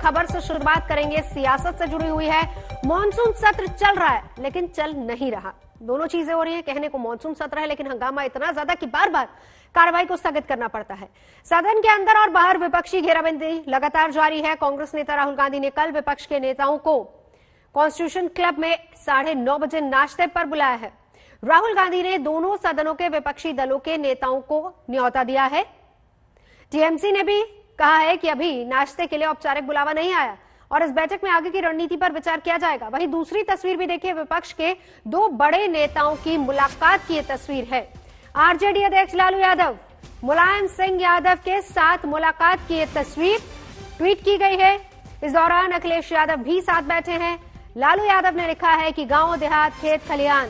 खबर से शुरुआत करेंगे, सियासत से जुड़ी हुई है। मॉनसून सत्र चल रहा है लेकिन चल नहीं रहा। दोनों चीजें हो रही हैं। कहने को मॉनसून सत्र है लेकिन हंगामा इतना ज्यादा कि बार बार कार्रवाई को स्थगित करना पड़ता है। सदन के अंदर और बाहर विपक्षी घेराबंदी लगातार जारी है। कांग्रेस नेता राहुल गांधी ने कल विपक्ष के नेताओं को कॉन्स्टिट्यूशन क्लब में 9:30 बजे नाश्ते पर बुलाया है। राहुल गांधी ने दोनों सदनों के विपक्षी दलों के नेताओं को न्योता दिया है। टीएमसी ने भी कहा है कि अभी नाश्ते के लिए औपचारिक बुलावा नहीं आया और इस बैठक में आगे की रणनीति पर विचार किया जाएगा। वहीं दूसरी तस्वीर भी देखिए, विपक्ष के दो बड़े नेताओं की मुलाकात की तस्वीर है। आरजेडी अध्यक्ष लालू यादव मुलायम सिंह यादव के साथ मुलाकात की तस्वीर ट्वीट की गई है। इस दौरान अखिलेश यादव भी साथ बैठे हैं। लालू यादव ने लिखा है कि गांव देहात, खेत खलिहान,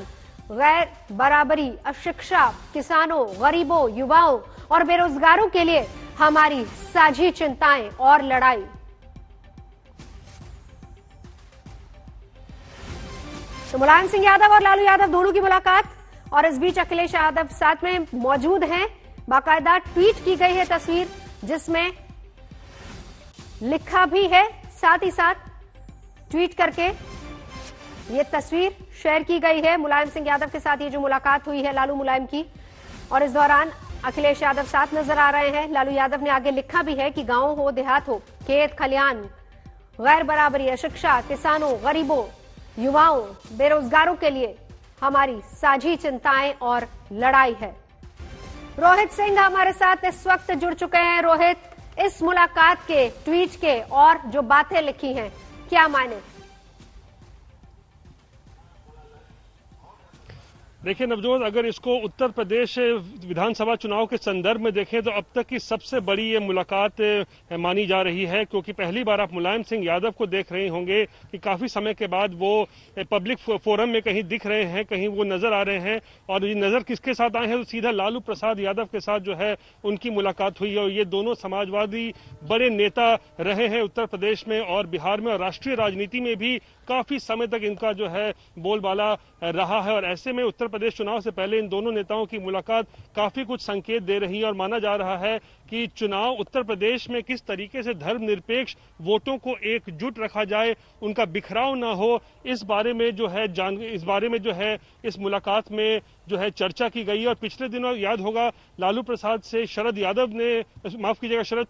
गैर बराबरी, अशिक्षा, किसानों, गरीबों, युवाओं और बेरोजगारों के लिए हमारी साझी चिंताएं और लड़ाई। तो मुलायम सिंह यादव और लालू यादव दोनों की मुलाकात, और इस बीच अखिलेश यादव साथ में मौजूद हैं। बाकायदा ट्वीट की गई है तस्वीर जिसमें लिखा भी है, साथ ही साथ ट्वीट करके ये तस्वीर शेयर की गई है। मुलायम सिंह यादव के साथ ये जो मुलाकात हुई है लालू मुलायम की, और इस दौरान अखिलेश यादव साथ नजर आ रहे हैं। लालू यादव ने आगे लिखा भी है कि गांव हो, देहात हो, खेत खलिहान, गैर बराबरी, शिक्षा, किसानों, गरीबों, युवाओं, बेरोजगारों के लिए हमारी साझी चिंताएं और लड़ाई है। रोहित सिंह हमारे साथ इस वक्त जुड़ चुके हैं। रोहित, इस मुलाकात के, ट्वीट के और जो बातें लिखी हैं, क्या माने? देखिए नवजोत, अगर इसको उत्तर प्रदेश विधानसभा चुनाव के संदर्भ में देखें तो अब तक की सबसे बड़ी ये मुलाकात मानी जा रही है, क्योंकि पहली बार आप मुलायम सिंह यादव को देख रहे होंगे कि काफी समय के बाद वो पब्लिक फोरम में कहीं दिख रहे हैं, कहीं वो नजर आ रहे हैं। और ये नजर किसके साथ आए हैं तो सीधा लालू प्रसाद यादव के साथ जो है उनकी मुलाकात हुई है। और ये दोनों समाजवादी बड़े नेता रहे हैं उत्तर प्रदेश में और बिहार में, और राष्ट्रीय राजनीति में भी काफी समय तक इनका जो है बोलबाला रहा है। और ऐसे में उत्तर प्रदेश चुनाव से पहले इन दोनों नेताओं की मुलाकात काफी कुछ संकेत दे रही है। और माना जा रहा है कि चुनाव उत्तर प्रदेश में किस तरीके से धर्मनिरपेक्ष वोटों को एकजुट रखा जाए, उनका बिखराव ना हो, इस बारे में जो है इस मुलाकात में जो है चर्चा की गई है। और पिछले दिनों याद होगा लालू प्रसाद से शरद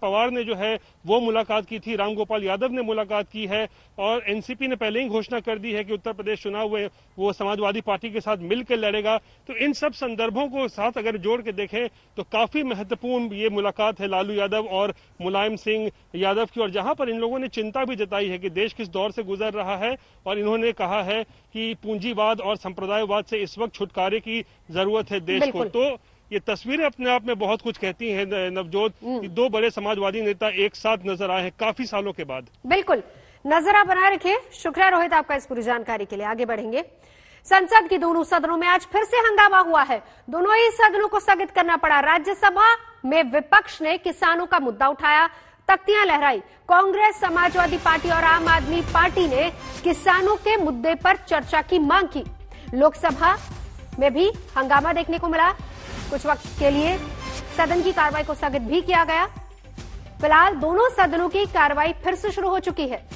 पवार ने जो है वो मुलाकात की थी, रामगोपाल यादव ने मुलाकात की है, और एनसीपी ने पहले ही घोषणा कर दी है कि उत्तर प्रदेश चुनाव वो समाजवादी पार्टी के साथ मिलकर लड़ेगा। तो इन सब संदर्भों को साथ अगर जोड़ के देखें तो काफी महत्वपूर्ण ये मुलाकात है लालू यादव और मुलायम सिंह यादव की। और जहां पर इन लोगों ने चिंता भी जताई है कि देश किस दौर से गुजर रहा है, और इन्होंने कहा है कि पूंजीवाद और संप्रदायवाद से इस वक्त छुटकारे की जरूरत है देश को। तो ये तस्वीरें अपने आप में बहुत कुछ कहती हैं नवजोत, कि दो बड़े समाजवादी नेता एक साथ नजर आए हैं काफी सालों के बाद। बिल्कुल, नजर आप बनाए रखिए। शुक्रिया रोहित आपका इस पूरी जानकारी के लिए। आगे बढ़ेंगे। संसद की दोनों सदनों में आज फिर से हंगामा हुआ है। दोनों ही सदनों को स्थगित करना पड़ा। राज्यसभा में विपक्ष ने किसानों का मुद्दा उठाया, तख्तियां लहराई। कांग्रेस, समाजवादी पार्टी और आम आदमी पार्टी ने किसानों के मुद्दे पर चर्चा की मांग की। लोकसभा में भी हंगामा देखने को मिला। कुछ वक्त के लिए सदन की कार्रवाई को स्थगित भी किया गया। फिलहाल दोनों सदनों की कार्रवाई फिर से शुरू हो चुकी है।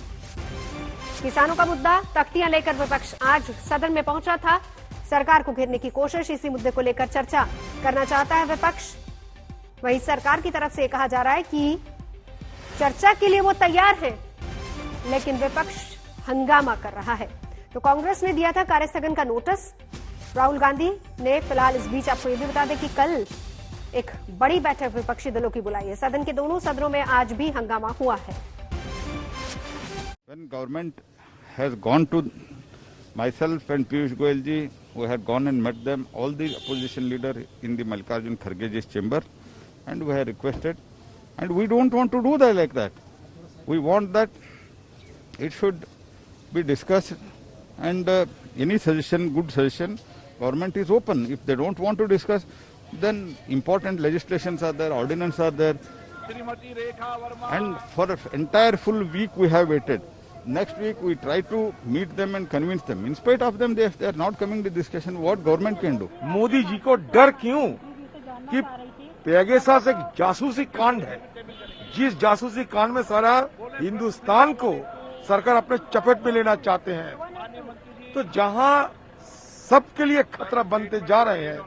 किसानों का मुद्दा, तख्तियां लेकर विपक्ष आज सदन में पहुंचा था। सरकार को घेरने की कोशिश, इसी मुद्दे को लेकर चर्चा करना चाहता है विपक्ष। वहीं सरकार की तरफ से कहा जा रहा है कि चर्चा के लिए वो तैयार है, लेकिन विपक्ष हंगामा कर रहा है। तो कांग्रेस ने दिया था कार्यस्थगन का नोटिस। राहुल गांधी ने फिलहाल इस बीच आपको ये भी बता दें कि कल एक बड़ी बैठक विपक्षी दलों की बुलाई है। सदन के दोनों सदनों में आज भी हंगामा हुआ है। When government has gone to myself and Piyush Goyal ji, we had gone and met them, all the opposition leader in the Mallikarjun Kharge ji's chamber, and we have requested, and we don't want to do that like that. We want that it should be discussed, and any suggestion, good suggestion, government is open. If they don't want to discuss, then important legislations are there, ordinances are there, and for an entire full week we have waited. Next week we try to meet them and convince them. In spite of them, they are not coming to discussion. What government can do? Modi ji को डर क्यों कि Pegasus एक जासूसी कांड है, जिस जासूसी कांड में सारा हिंदुस्तान को सरकार अपने चपेट में लेना चाहते हैं। तो जहां सबके लिए खतरा बनते जा रहे हैं,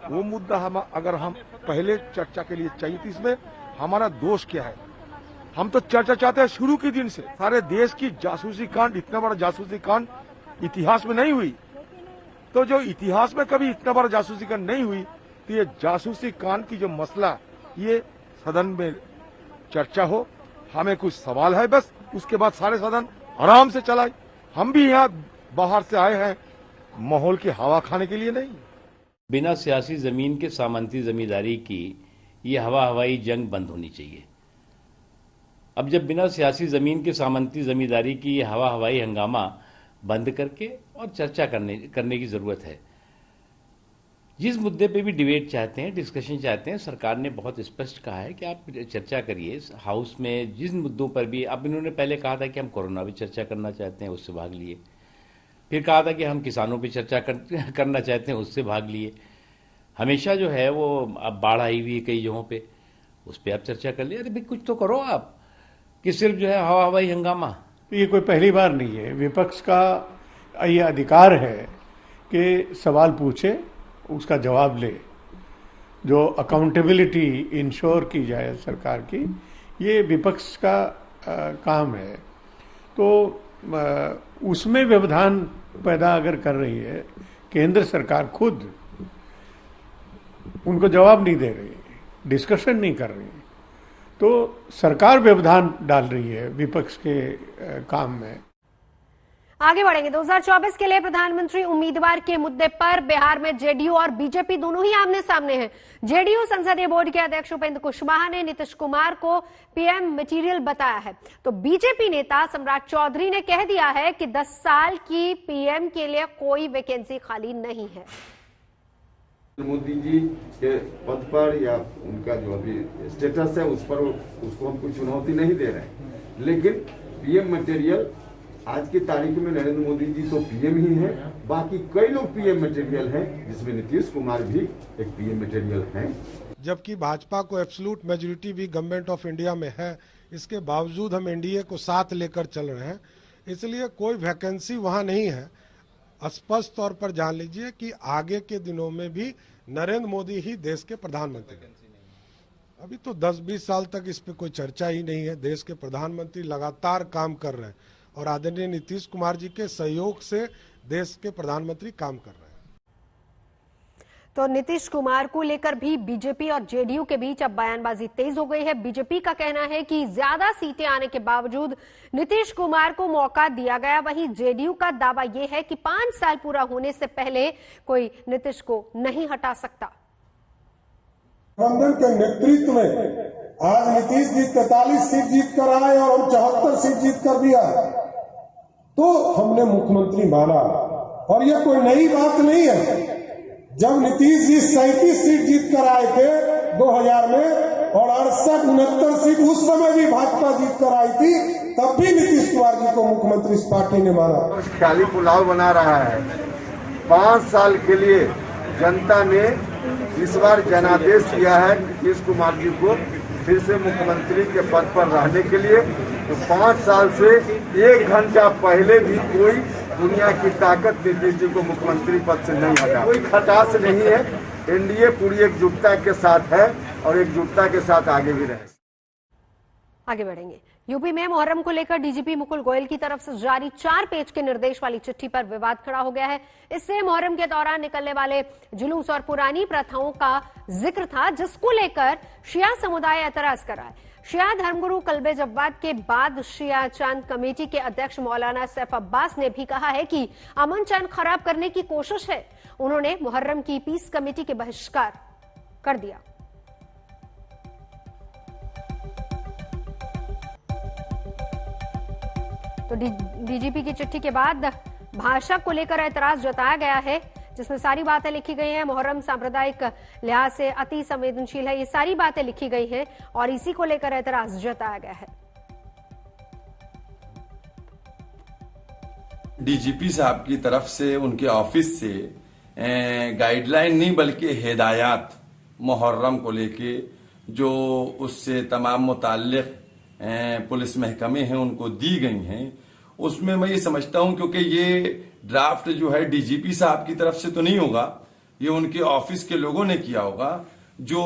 वो मुद्दा अगर हम पहले चर्चा के लिए चाहिए थी। इसमें हमारा दोष क्या है? हम तो चर्चा चाहते हैं शुरू के दिन से। सारे देश की जासूसी कांड, इतना बड़ा जासूसी कांड इतिहास में नहीं हुई। तो जो इतिहास में कभी इतना बड़ा जासूसी कांड नहीं हुई, तो ये जासूसी कांड की जो मसला, ये सदन में चर्चा हो। हमें कुछ सवाल है बस, उसके बाद सारे सदन आराम से चलाए। हम भी यहाँ बाहर से आए हैं माहौल की हवा खाने के लिए नहीं। बिना सियासी जमीन के सामंती जमींदारी की ये हवाई जंग बंद होनी चाहिए। अब जब बिना सियासी जमीन के सामंती जमींदारी की ये हवाई हंगामा बंद करके और चर्चा करने की जरूरत है। जिस मुद्दे पे भी डिबेट चाहते हैं, डिस्कशन चाहते हैं, सरकार ने बहुत स्पष्ट कहा है कि आप चर्चा करिए हाउस में। जिस मुद्दों पर भी, अब इन्होंने पहले कहा था कि हम कोरोना पे चर्चा करना चाहते हैं, उससे भाग लिए। फिर कहा था कि हम किसानों पे चर्चा करना चाहते हैं, उससे भाग लिए। हमेशा जो है वो अब बाढ़ आई हुई कई जगहों पे, उस पर आप चर्चा कर लिए। अरे भाई कुछ तो करो आप, कि सिर्फ जो है हवाई हंगामा। ये कोई पहली बार नहीं है। विपक्ष का ये अधिकार है कि सवाल पूछे, उसका जवाब ले, जो अकाउंटेबिलिटी इंश्योर की जाए सरकार की, ये विपक्ष का काम है। तो उसमें व्यवधान पैदा अगर कर रही है केंद्र सरकार, खुद उनको जवाब नहीं दे रही, डिस्कशन नहीं कर रही, तो सरकार व्यवधान डाल रही है विपक्ष के काम में। आगे बढ़ेंगे। 2024 के लिए प्रधानमंत्री उम्मीदवार के मुद्दे पर बिहार में जेडीयू और बीजेपी दोनों ही आमने सामने हैं। जेडीयू संसदीय बोर्ड के अध्यक्ष उपेंद्र कुशवाहा ने नीतीश कुमार को पीएम मटेरियल बताया है, तो बीजेपी नेता सम्राट चौधरी ने कह दिया है कि 10 साल की पीएम के लिए कोई वैकेंसी खाली नहीं है। मोदी जी के पद पर या उनका जो अभी स्टेटस है उस पर उसको हम कोई चुनौती नहीं दे रहे हैं, लेकिन पीएम मटेरियल आज की तारीख में नरेंद्र मोदी जी तो पीएम ही है, बाकी कई लोग पीएम मटेरियल हैं, जिसमें नीतीश कुमार भी एक पीएम मटेरियल हैं। जबकि भाजपा को एब्सोल्यूट मेजोरिटी भी गवर्नमेंट ऑफ इंडिया में है, इसके बावजूद हम एनडीए को साथ लेकर चल रहे हैं, इसलिए कोई वैकेंसी वहां नहीं है। स्पष्ट तौर पर जान लीजिए कि आगे के दिनों में भी नरेंद्र मोदी ही देश के प्रधानमंत्री हैं। अभी तो 10-20 साल तक इस पे कोई चर्चा ही नहीं है। देश के प्रधानमंत्री लगातार काम कर रहे हैं और आदरणीय नीतीश कुमार जी के सहयोग से देश के प्रधानमंत्री काम कर रहे हैं। तो नीतीश कुमार को लेकर भी बीजेपी और जेडीयू के बीच अब बयानबाजी तेज हो गई है। बीजेपी का कहना है कि ज्यादा सीटें आने के बावजूद नीतीश कुमार को मौका दिया गया, वहीं जेडीयू का दावा यह है कि 5 साल पूरा होने से पहले कोई नीतीश को नहीं हटा सकता। गठबंधन के नेतृत्व में आज नीतीश जी 43 सीट जीत कर आए और हम 74 सीट जीत कर दिया, तो हमने मुख्यमंत्री माना। और यह कोई नई बात नहीं है। जब नीतीश जी 37 सीट जीत कर आए थे 2000 में और 68-69 सीट उस समय भी भाजपा जीत कर आई थी, तब भी नीतीश कुमार जी को मुख्यमंत्री इस पार्टी ने माना। ख्याली पुलाव बना रहा है। 5 साल के लिए जनता ने इस बार जनादेश दिया है नीतीश कुमार जी को फिर से मुख्यमंत्री के पद पर रहने के लिए। तो 5 साल से 1 घंटा पहले भी कोई दुनिया की ताकत नीतीश जी को मुख्यमंत्री पद से नहीं हटा। कोई खटास नहीं है। एनडीए पूरी एकजुटता के साथ है और एकजुटता के साथ आगे भी रहे। आगे बढ़ेंगे। यूपी में मुहर्रम को लेकर डीजीपी मुकुल गोयल की तरफ से जारी 4 पेज के निर्देश वाली चिट्ठी पर विवाद खड़ा हो गया है। इससे मुहर्रम के दौरान निकलने वाले जुलूस और पुरानी प्रथाओं का जिक्र था, जिसको लेकर शिया समुदाय एतराज कर रहा है। शिया धर्मगुरु कल्बे जव्वाद के बाद शिया चांद कमेटी के अध्यक्ष मौलाना सैफ अब्बास ने भी कहा है कि अमन चैन खराब करने की कोशिश है। उन्होंने मुहर्रम की पीस कमेटी के बहिष्कार कर दिया। तो डीजीपी की चिट्ठी के बाद भाषा को लेकर ऐतराज जताया गया है, जिसमें सारी बातें लिखी गई हैं। मुहर्रम सांप्रदायिक लिहाज से अति संवेदनशील है, ये सारी बातें लिखी गई हैं और इसी को लेकर ऐतराज जताया गया है। डीजीपी साहब की तरफ से, उनके ऑफिस से गाइडलाइन नहीं बल्कि हिदायत मुहर्रम को लेके जो उससे तमाम मुताल्लिक़ पुलिस महकमे हैं उनको दी गई हैं, उसमें मैं ये समझता हूं क्योंकि ये ड्राफ्ट जो है डीजीपी साहब की तरफ से तो नहीं होगा, ये उनके ऑफिस के लोगों ने किया होगा। जो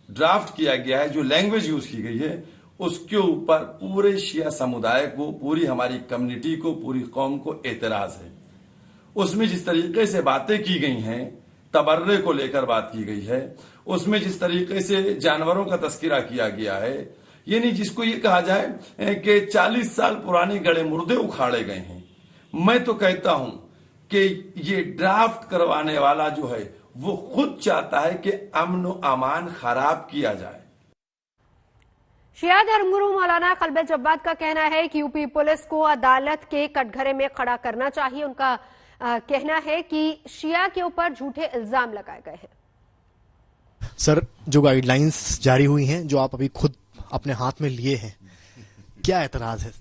ड्राफ्ट किया गया है, जो लैंग्वेज यूज की गई है, उसके ऊपर पूरे शिया समुदाय को, पूरी हमारी कम्युनिटी को, पूरी कौम को एतराज है। उसमें जिस तरीके से बातें की गई हैं, तबर्रे को लेकर बात की गई है, उसमें जिस तरीके से जानवरों का तस्करा किया गया है, यानी जिसको ये कहा जाए कि 40 साल पुराने गड़े मुर्दे उखाड़े गए हैं। मैं तो कहता हूं कि ये ड्राफ्ट करवाने वाला जो है वो खुद चाहता है कि अमन व अमान खराब किया जाए। शिया धर्मगुरु मौलाना कल्बे जब्बाद का कहना है कि यूपी पुलिस को अदालत के कटघरे में खड़ा करना चाहिए। उनका कहना है कि शिया के ऊपर झूठे इल्जाम लगाए गए हैं। सर, जो गाइडलाइंस जारी हुई हैं, जो आप अभी खुद अपने हाथ में लिए हैं, क्या एतराज है?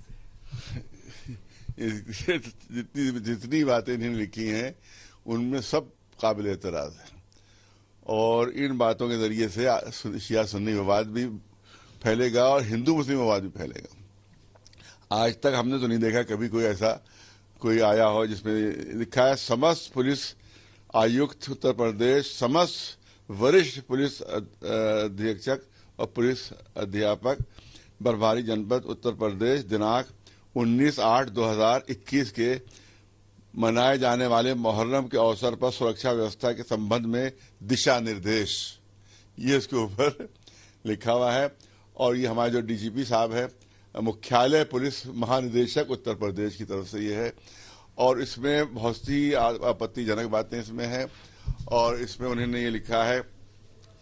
जितनी बातें इन्होंने लिखी हैं उनमें सब काबिल एतराज है, और इन बातों के जरिए से शिया सुन्नी विवाद भी फैलेगा और हिंदू मुस्लिम विवाद भी फैलेगा। आज तक हमने तो नहीं देखा कभी कोई ऐसा कोई आया हो जिसमें लिखा है समस्त पुलिस आयुक्त उत्तर प्रदेश, समस्त वरिष्ठ पुलिस अधीक्षक और पुलिस अध्यापक बरवारी जनपद उत्तर प्रदेश दिनांक 19/8/2021 के मनाए जाने वाले मुहर्रम के अवसर पर सुरक्षा व्यवस्था के संबंध में दिशा निर्देश, ये इसके ऊपर लिखा हुआ है। और ये हमारे जो डीजीपी साहब है, मुख्यालय पुलिस महानिदेशक उत्तर प्रदेश की तरफ से ये है, और इसमें बहुत सी आपत्तिजनक बातें इसमें हैं। और इसमें उन्होंने ये लिखा है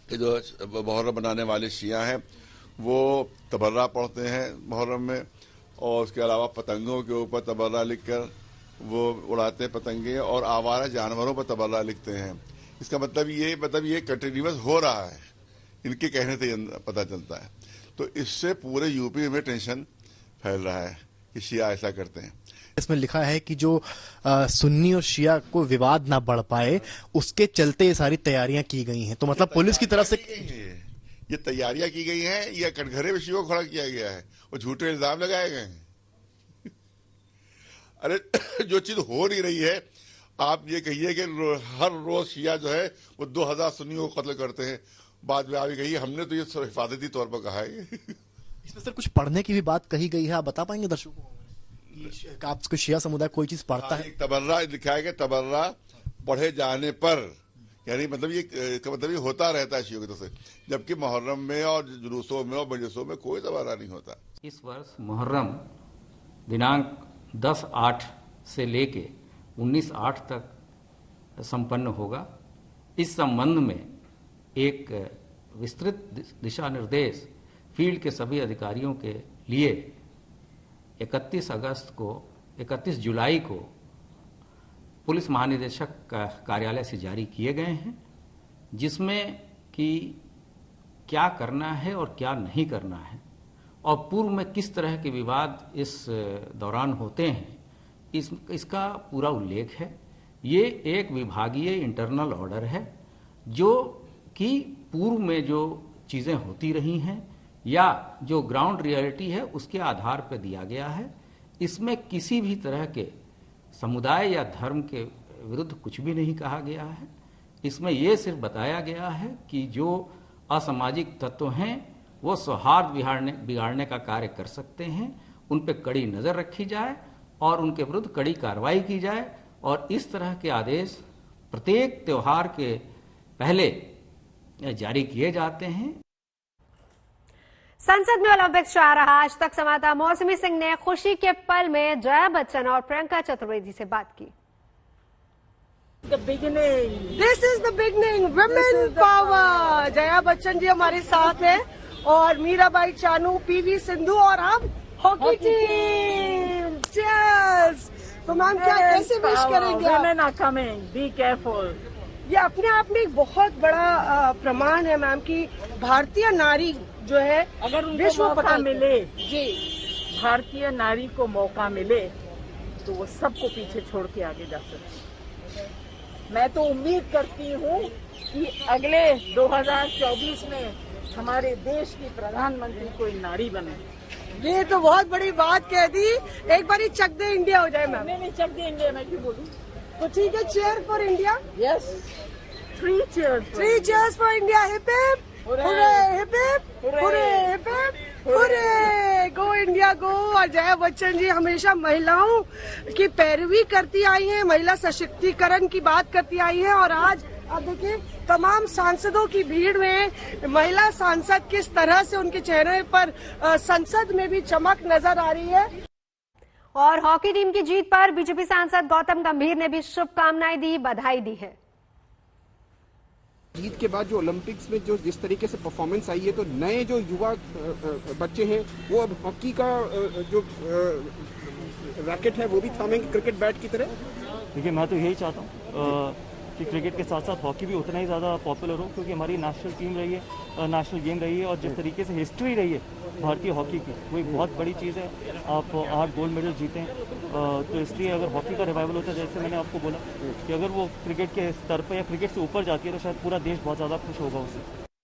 कि जो मुहर्रम बनाने वाले शिया हैं वो तबर्रा पढ़ते हैं मुहर्रम में, और उसके अलावा पतंगों के ऊपर तबर्रा लिखकर वो उड़ाते हैं पतंगे, और आवारा जानवरों पर तबर्रा लिखते हैं। इसका मतलब ये कंटिन्यूअस हो रहा है, इनके कहने से पता चलता है। तो इससे पूरे यूपी में टेंशन फैल रहा है कि शिया ऐसा करते हैं। इसमें लिखा है कि जो सुन्नी और शिया को विवाद ना बढ़ पाए, उसके चलते ये सारी तैयारियां की गई हैं। तो मतलब पुलिस की तरफ से ये तैयारियां की गई हैं या कटघरे में शिया को खड़ा किया गया है और झूठे इल्जाम लगाए गए हैं? अरे जो चीज हो नहीं रही है, आप ये कहिए कि हर रोज शिया जो है वो 2000 सुन्नियों को कत्ल करते हैं, बाद में आप कहिए हमने तो ये हिफाजती तौर पर कहा है। इसमें सर कुछ पढ़ने की भी बात कही गई है, आप बता पाएंगे दर्शकों को? आपको शिया समुदाय कोई चीज पढ़ता है? तबर्रा लिखा है कि तबर्रा पढ़े जाने पर, यानी मतलब ये होता रहता है शियों की तरफ से, जबकि मुहर्रम में और जुलूसों में और मजलिसों में कोई तबर्रा नहीं होता। इस वर्ष मुहर्रम दिनांक 10/8 से लेके 19/8 तक संपन्न होगा। इस संबंध में एक विस्तृत दिशा निर्देश फील्ड के सभी अधिकारियों के लिए 31 जुलाई को पुलिस महानिदेशक का कार्यालय से जारी किए गए हैं, जिसमें कि क्या करना है और क्या नहीं करना है, और पूर्व में किस तरह के विवाद इस दौरान होते हैं, इसका पूरा उल्लेख है। ये एक विभागीय इंटरनल ऑर्डर है जो कि पूर्व में जो चीज़ें होती रही हैं या जो ग्राउंड रियलिटी है उसके आधार पर दिया गया है। इसमें किसी भी तरह के समुदाय या धर्म के विरुद्ध कुछ भी नहीं कहा गया है। इसमें यह सिर्फ बताया गया है कि जो असामाजिक तत्व हैं वो सौहार्द बिगाड़ने का कार्य कर सकते हैं, उन पर कड़ी नज़र रखी जाए और उनके विरुद्ध कड़ी कार्रवाई की जाए, और इस तरह के आदेश प्रत्येक त्योहार के पहले जारी किए जाते हैं। संसद में ओलंपिक्स आ रहा। आज तक संवाददाता मौसमी सिंह ने खुशी के पल में जया बच्चन और प्रियंका चतुर्वेदी से बात की। This is the beginning. Women power. Jaya Bachchan ji हमारे साथ है और मीराबाई चानू, पीवी सिंधु और अब हॉकी टीम। Cheers. तो मैम क्या कैसे विश करेंगे? Women are coming. Be careful. ये अपने आप में एक बहुत बड़ा प्रमाण है मैम कि भारतीय नारी जो है अगर उनको मौका मिले, जी भारतीय नारी को मौका मिले तो वो सबको पीछे छोड़ के आगे जा सकती है। मैं तो उम्मीद करती हूँ कि अगले 2024 में हमारे देश की प्रधानमंत्री कोई नारी बने। ये तो बहुत बड़ी बात कह दी। एक बार ही चक दे इंडिया हो जाए मैम। नहीं चक दे इंडिया, मैं क्यों बोलूं? तो ठीक है, cheer for India. Yes, 3 cheers। 3 cheers for India. Hip hip hurray, hip hip hurray, hip hip hurray. Go India go. और जया बच्चन जी हमेशा महिलाओं की पैरवी करती आई हैं, महिला सशक्तिकरण की बात करती आई हैं। और आज आप देखिए तमाम सांसदों की भीड़ में महिला सांसद किस तरह से उनके चेहरे पर संसद में भी चमक नजर आ रही है। और हॉकी टीम की जीत पर बीजेपी सांसद गौतम गंभीर ने भी शुभकामनाएं दी, बधाई दी है। जीत के बाद जो ओलंपिक्स में जो जिस तरीके से परफॉर्मेंस आई है, तो नए जो युवा बच्चे हैं वो अब हॉकी का जो रैकेट है वो भी थामेंगे क्रिकेट बैट की तरह। देखिए, मैं तो यही चाहता हूँ कि क्रिकेट के साथ साथ हॉकी भी उतना ही ज़्यादा पॉपुलर हो, क्योंकि हमारी नेशनल टीम रही है, नेशनल गेम रही है, और जिस तरीके से हिस्ट्री रही है भारतीय हॉकी की, वो एक बहुत बड़ी चीज़ है। आप 8 गोल्ड मेडल जीते हैं, तो इसलिए अगर हॉकी का रिवाइवल होता है, जैसे मैंने आपको बोला कि अगर वो क्रिकेट के स्तर पर या क्रिकेट से ऊपर जाती है, तो शायद पूरा देश बहुत ज़्यादा खुश होगा उससे।